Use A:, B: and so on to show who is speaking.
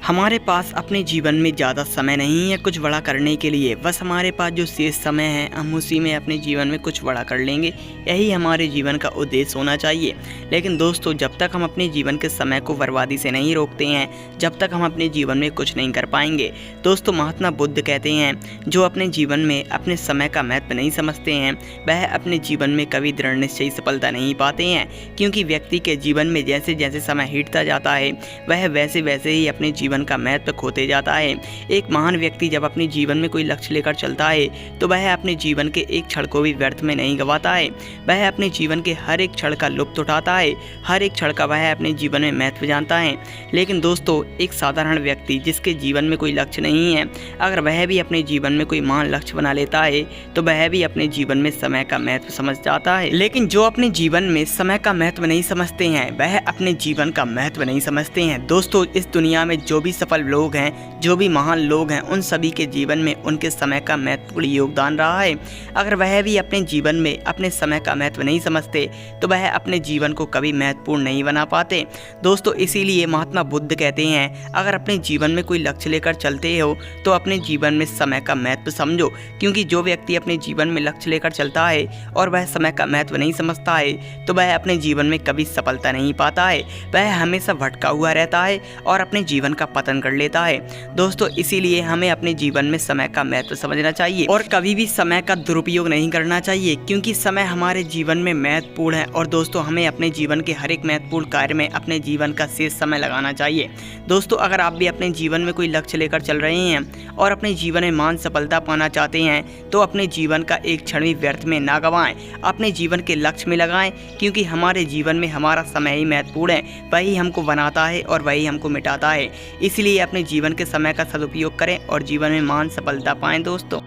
A: हमारे पास अपने जीवन में ज़्यादा समय नहीं है कुछ बड़ा करने के लिए। बस हमारे पास जो शेष समय है हम उसी में अपने जीवन में कुछ बड़ा कर लेंगे। यही हमारे जीवन का उद्देश्य होना चाहिए। लेकिन दोस्तों, जब तक हम अपने जीवन के समय को बर्बादी से नहीं रोकते हैं, जब तक हम अपने जीवन में कुछ नहीं कर पाएंगे। दोस्तों, महात्मा बुद्ध कहते हैं, जो अपने जीवन में अपने समय का महत्व नहीं समझते हैं वह अपने जीवन में कभी दृढ़ निश्चयी सफलता नहीं पाते हैं। क्योंकि व्यक्ति के जीवन में जैसे जैसे समय बीतता जाता है वह वैसे वैसे ही अपने जीवन का महत्व खोते जाता है। एक महान व्यक्ति जब अपने जीवन में कोई लक्ष्य लेकर चलता है तो वह अपने जीवन के एक क्षण को भी व्यर्थ में नहीं गंवाता है। वह अपने जीवन के हर एक क्षण का लुत्फ उठाता है, हर एक क्षण का वह अपने जीवन में महत्व जानता है। लेकिन दोस्तों, एक साधारण व्यक्ति जिसके जीवन में कोई लक्ष्य नहीं है, अगर वह भी अपने जीवन में कोई महान लक्ष्य बना लेता है तो वह भी अपने जीवन में समय का महत्व समझ जाता है। लेकिन जो अपने जीवन में समय का महत्व नहीं समझते हैं वह अपने जीवन का महत्व नहीं समझते हैं। दोस्तों, इस दुनिया में जो भी सफल लोग हैं, जो भी महान लोग हैं, उन सभी के जीवन में उनके समय का महत्वपूर्ण योगदान रहा है। अगर वह भी अपने जीवन में अपने समय का महत्व नहीं समझते तो वह अपने जीवन को कभी महत्वपूर्ण नहीं बना पाते। दोस्तों, इसीलिए महात्मा बुद्ध कहते हैं, अगर अपने जीवन में कोई लक्ष्य लेकर चलते हो तो अपने जीवन में समय का महत्व समझो। क्योंकि जो व्यक्ति अपने जीवन में लक्ष्य लेकर चलता है और वह समय का महत्व नहीं समझता है तो वह अपने जीवन में कभी सफलता नहीं पाता है। वह हमेशा भटका हुआ रहता है और अपने जीवन का पतन कर लेता है। दोस्तों, इसीलिए हमें अपने जीवन में समय का महत्व समझना चाहिए और कभी भी समय का दुरुपयोग नहीं करना चाहिए। क्योंकि समय हमारे जीवन में महत्वपूर्ण है और दोस्तों, हमें अपने जीवन के हर एक महत्वपूर्ण कार्य में अपने जीवन का शेष समय लगाना चाहिए। दोस्तों, अगर आप भी अपने जीवन में कोई लक्ष्य लेकर चल रहे हैं और अपने जीवन में महान सफलता पाना चाहते हैं तो अपने जीवन का एक क्षण भी व्यर्थ में ना गंवाएं, अपने जीवन के लक्ष्य में लगाएं। क्योंकि हमारे जीवन में हमारा समय ही महत्वपूर्ण है, वही हमको बनाता है और वही हमको मिटाता है। इसलिए अपने जीवन के समय का सदुपयोग करें और जीवन में महान सफलता पाएं। दोस्तों।